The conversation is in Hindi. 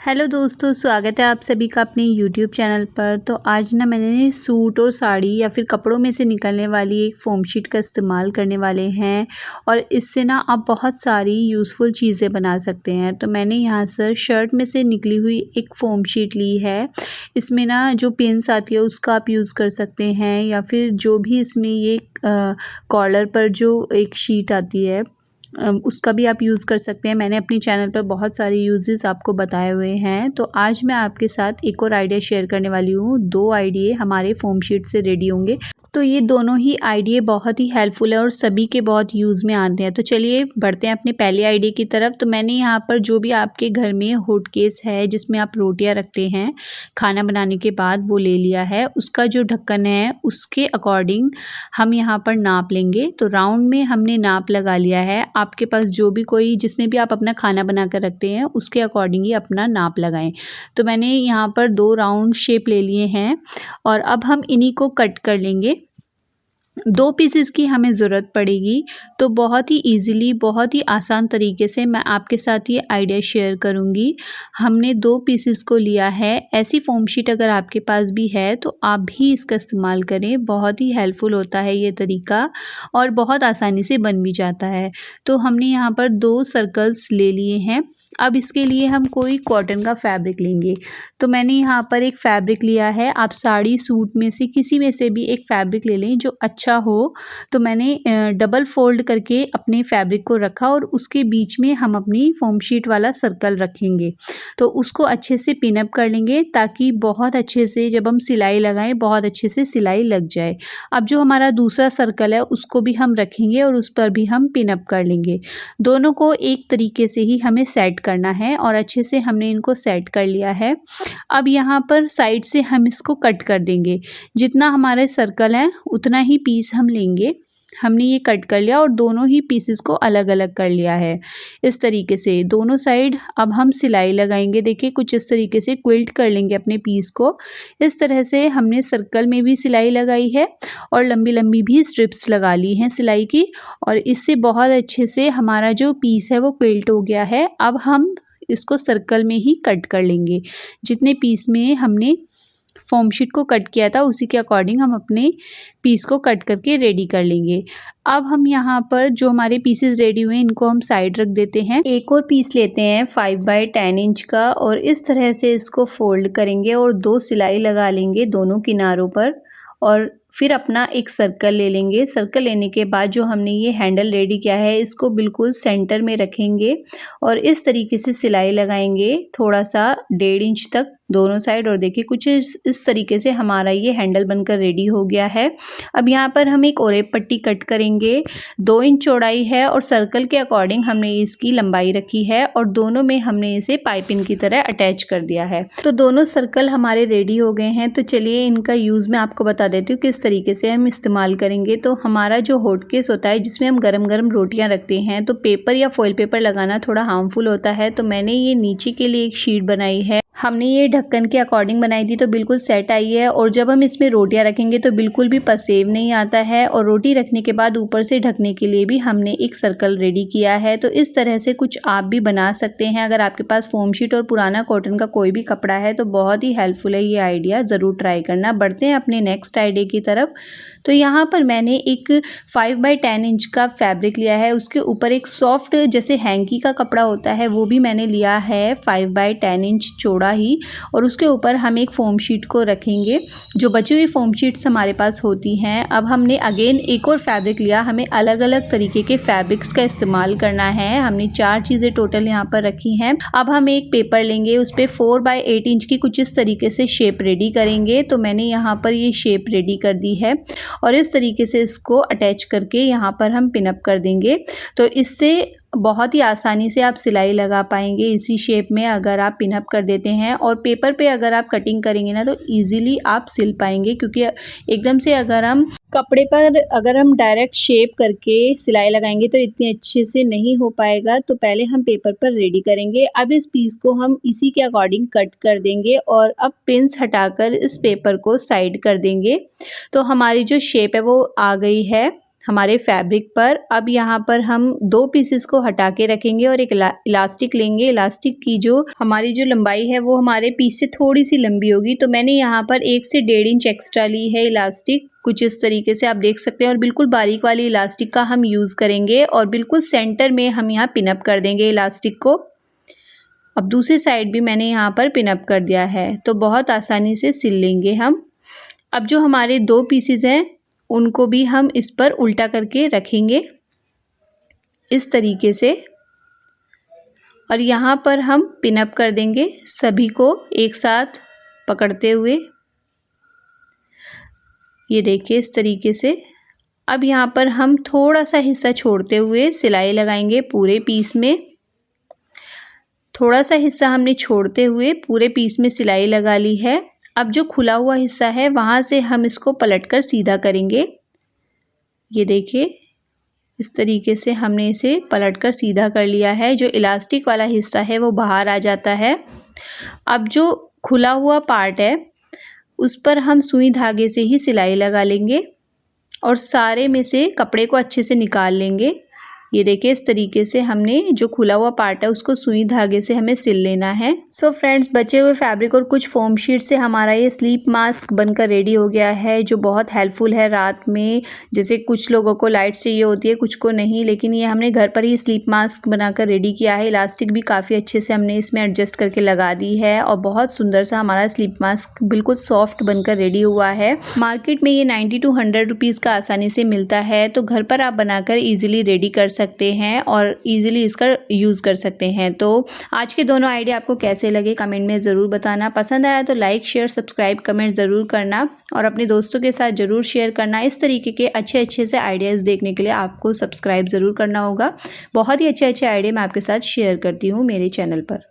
हेलो दोस्तों, स्वागत है आप सभी का अपने यूट्यूब चैनल पर। तो आज ना मैंने सूट और साड़ी या फिर कपड़ों में से निकलने वाली एक फ़ोम शीट का इस्तेमाल करने वाले हैं और इससे ना आप बहुत सारी यूज़फुल चीज़ें बना सकते हैं। तो मैंने यहाँ से शर्ट में से निकली हुई एक फ़ोम शीट ली है। इसमें ना जो पिन्स आती है उसका आप यूज़ कर सकते हैं या फिर जो भी इसमें ये कॉलर पर जो एक शीट आती है उसका भी आप यूज़ कर सकते हैं। मैंने अपने चैनल पर बहुत सारे यूजेस आपको बताए हुए हैं। तो आज मैं आपके साथ एक और आइडिया शेयर करने वाली हूँ। 2 आइडिया हमारे फ़ोम शीट से रेडी होंगे। तो ये दोनों ही आइडिया बहुत ही हेल्पफुल है और सभी के बहुत यूज़ में आते हैं। तो चलिए बढ़ते हैं अपने पहले आइडिया की तरफ। तो मैंने यहाँ पर जो भी आपके घर में हॉट केस है जिसमें आप रोटियाँ रखते हैं खाना बनाने के बाद, वो ले लिया है। उसका जो ढक्कन है उसके अकॉर्डिंग हम यहाँ पर नाप लेंगे। तो राउंड में हमने नाप लगा लिया है। आपके पास जो भी कोई जिसमें भी आप अपना खाना बना कर रखते हैं उसके अकॉर्डिंग ही अपना नाप लगाएं। तो मैंने यहाँ पर 2 राउंड शेप ले लिए हैं और अब हम इन्हीं को कट कर लेंगे। 2 पीसेस की हमें ज़रूरत पड़ेगी। तो बहुत ही ईज़िली, बहुत ही आसान तरीके से मैं आपके साथ ये आइडिया शेयर करूँगी। हमने 2 पीसेस को लिया है। ऐसी फ़ोम शीट अगर आपके पास भी है तो आप भी इसका इस्तेमाल करें। बहुत ही हेल्पफुल होता है ये तरीका और बहुत आसानी से बन भी जाता है। तो हमने यहाँ पर 2 सर्कल्स ले लिए हैं। अब इसके लिए हम कोई कॉटन का फैब्रिक लेंगे। तो मैंने यहाँ पर एक फैब्रिक लिया है। आप साड़ी, सूट में से किसी में से भी एक फैब्रिक ले लें जो अच्छा हो। तो मैंने डबल फोल्ड करके अपने फैब्रिक को रखा और उसके बीच में हम अपनी फ़ोम शीट वाला सर्कल रखेंगे। तो उसको अच्छे से पिन अप कर लेंगे ताकि बहुत अच्छे से जब हम सिलाई लगाएं बहुत अच्छे से सिलाई लग जाए। अब जो हमारा दूसरा सर्कल है उसको भी हम रखेंगे और उस पर भी हम पिन अप कर लेंगे। दोनों को एक तरीके से ही हमें सेट करना है और अच्छे से हमने इनको सेट कर लिया है। अब यहाँ पर साइड से हम इसको कट कर देंगे। जितना हमारे सर्कल है उतना ही पीस हम लेंगे। हमने ये कट कर लिया और दोनों ही पीसेस को अलग अलग कर लिया है। इस तरीके से दोनों साइड अब हम सिलाई लगाएंगे। देखिए कुछ इस तरीके से क्विल्ट कर लेंगे अपने पीस को। इस तरह से हमने सर्कल में भी सिलाई लगाई है और लंबी लंबी भी स्ट्रिप्स लगा ली हैं सिलाई की और इससे बहुत अच्छे से हमारा जो पीस है वो क्विल्ट हो गया है। अब हम इसको सर्कल में ही कट कर लेंगे। जितने पीस में हमने फ़ोम शीट को कट किया था उसी के अकॉर्डिंग हम अपने पीस को कट करके रेडी कर लेंगे। अब हम यहाँ पर जो हमारे पीसेस रेडी हुए हैं इनको हम साइड रख देते हैं। एक और पीस लेते हैं 5 बाय 10 इंच का और इस तरह से इसको फोल्ड करेंगे और 2 सिलाई लगा लेंगे दोनों किनारों पर और फिर अपना एक सर्कल ले लेंगे। सर्कल लेने के बाद जो हमने ये हैंडल रेडी किया है इसको बिल्कुल सेंटर में रखेंगे और इस तरीके से सिलाई लगाएंगे थोड़ा सा 1.5 इंच तक दोनों साइड। और देखिए कुछ इस तरीके से हमारा ये हैंडल बनकर रेडी हो गया है। अब यहाँ पर हम एक ओरेप पट्टी कट करेंगे। 2 इंच चौड़ाई है और सर्कल के अकॉर्डिंग हमने इसकी लंबाई रखी है और दोनों में हमने इसे पाइपिंग की तरह अटैच कर दिया है। तो दोनों सर्कल हमारे रेडी हो गए हैं। तो चलिए इनका यूज़ मैं आपको बता देती हूँ किस तरीके से हम इस्तेमाल करेंगे। तो हमारा जो हॉट केस होता है जिसमें हम गरम गरम रोटियां रखते हैं तो पेपर या फॉइल पेपर लगाना थोड़ा हार्मफुल होता है। तो मैंने ये नीचे के लिए एक शीट बनाई है। हमने ये ढक्कन के अकॉर्डिंग बनाई थी तो बिल्कुल सेट आई है और जब हम इसमें रोटियां रखेंगे तो बिल्कुल भी पसेव नहीं आता है। और रोटी रखने के बाद ऊपर से ढकने के लिए भी हमने एक सर्कल रेडी किया है। तो इस तरह से कुछ आप भी बना सकते हैं। अगर आपके पास फ़ोम शीट और पुराना कॉटन का कोई भी कपड़ा है तो बहुत ही हेल्पफुल है ये आइडिया, ज़रूर ट्राई करना। बढ़ते हैं अपने नेक्स्ट आइडिया की तरफ। तो यहाँ पर मैंने एक 5 बाय 10 इंच का फैब्रिक लिया है। उसके ऊपर एक सॉफ्ट जैसे हैंकी का कपड़ा होता है वो भी मैंने लिया है 5 बाय 10 इंच चौड़ा ही और उसके ऊपर हम एक फ़ोम शीट को रखेंगे। जो बची हुई फ़ोम शीट्स हमारे पास होती हैं। अब हमने अगेन एक और फैब्रिक लिया। हमें अलग अलग तरीके के फैब्रिक्स का इस्तेमाल करना है। हमने 4 चीज़ें टोटल यहाँ पर रखी हैं। अब हम एक पेपर लेंगे, उस पर 4 बाय 8 इंच की कुछ इस तरीके से शेप रेडी करेंगे। तो मैंने यहाँ पर ये शेप रेडी कर दी है और इस तरीके से इसको अटैच करके यहाँ पर हम पिन अप कर देंगे। तो इससे बहुत ही आसानी से आप सिलाई लगा पाएंगे इसी शेप में अगर आप पिन अप कर देते हैं। और पेपर पे अगर आप कटिंग करेंगे ना तो इजीली आप सिल पाएंगे, क्योंकि एकदम से अगर हम कपड़े पर डायरेक्ट शेप करके सिलाई लगाएंगे तो इतने अच्छे से नहीं हो पाएगा। तो पहले हम पेपर पर रेडी करेंगे। अब इस पीस को हम इसी के अकॉर्डिंग कट कर देंगे और अब पिन्स हटाकर इस पेपर को साइड कर देंगे। तो हमारी जो शेप है वो आ गई है। हमारे फैब्रिक पर। अब यहाँ पर हम 2 पीसेस को हटा के रखेंगे और एक इलास्टिक लेंगे। इलास्टिक की जो हमारी जो लंबाई है वो हमारे पीस से थोड़ी सी लंबी होगी, तो मैंने यहाँ पर 1 से 1.5 इंच एक्स्ट्रा ली है इलास्टिक। कुछ इस तरीके से आप देख सकते हैं और बिल्कुल बारीक वाली इलास्टिक का हम यूज़ करेंगे और बिल्कुल सेंटर में हम यहाँ पिन अप कर देंगे इलास्टिक को। अब दूसरी साइड भी मैंने यहाँ पर पिन अप कर दिया है, तो बहुत आसानी से सिल लेंगे हम। अब जो हमारे 2 पीसेस हैं उनको भी हम इस पर उल्टा करके रखेंगे इस तरीके से, और यहाँ पर हम पिन अप कर देंगे सभी को एक साथ पकड़ते हुए। ये देखिए इस तरीके से। अब यहाँ पर हम थोड़ा सा हिस्सा छोड़ते हुए सिलाई लगाएंगे पूरे पीस में। थोड़ा सा हिस्सा हमने छोड़ते हुए पूरे पीस में सिलाई लगा ली है। अब जो खुला हुआ हिस्सा है वहाँ से हम इसको पलटकर सीधा करेंगे। ये देखिए इस तरीके से हमने इसे पलटकर सीधा कर लिया है। जो इलास्टिक वाला हिस्सा है वो बाहर आ जाता है। अब जो खुला हुआ पार्ट है उस पर हम सुई धागे से ही सिलाई लगा लेंगे और सारे में से कपड़े को अच्छे से निकाल लेंगे। ये देखिए इस तरीके से हमने जो खुला हुआ पार्ट है उसको सुई धागे से हमें सिल लेना है। सो फ्रेंड्स, बचे हुए फैब्रिक और कुछ फोम शीट से हमारा ये स्लीप मास्क बनकर रेडी हो गया है, जो बहुत हेल्पफुल है रात में। जैसे कुछ लोगों को लाइट चाहिए होती है, कुछ को नहीं, लेकिन ये हमने घर पर ही स्लीप मास्क बनाकर रेडी किया है। इलास्टिक भी काफ़ी अच्छे से हमने इसमें एडजस्ट करके लगा दी है और बहुत सुंदर सा हमारा स्लीप मास्क बिल्कुल सॉफ्ट बनकर रेडी हुआ है। मार्केट में ये 90 to 100 रुपीज़ का आसानी से मिलता है, तो घर पर आप बनाकर ईजिली रेडी कर सकते हैं और इजीली इसका यूज़ कर सकते हैं। तो आज के दोनों आइडिया आपको कैसे लगे कमेंट में ज़रूर बताना। पसंद आया तो लाइक शेयर सब्सक्राइब कमेंट ज़रूर करना और अपने दोस्तों के साथ ज़रूर शेयर करना। इस तरीके के अच्छे से आइडियाज़ देखने के लिए आपको सब्सक्राइब ज़रूर करना होगा। बहुत ही अच्छे आइडिया मैं आपके साथ शेयर करती हूँ मेरे चैनल पर।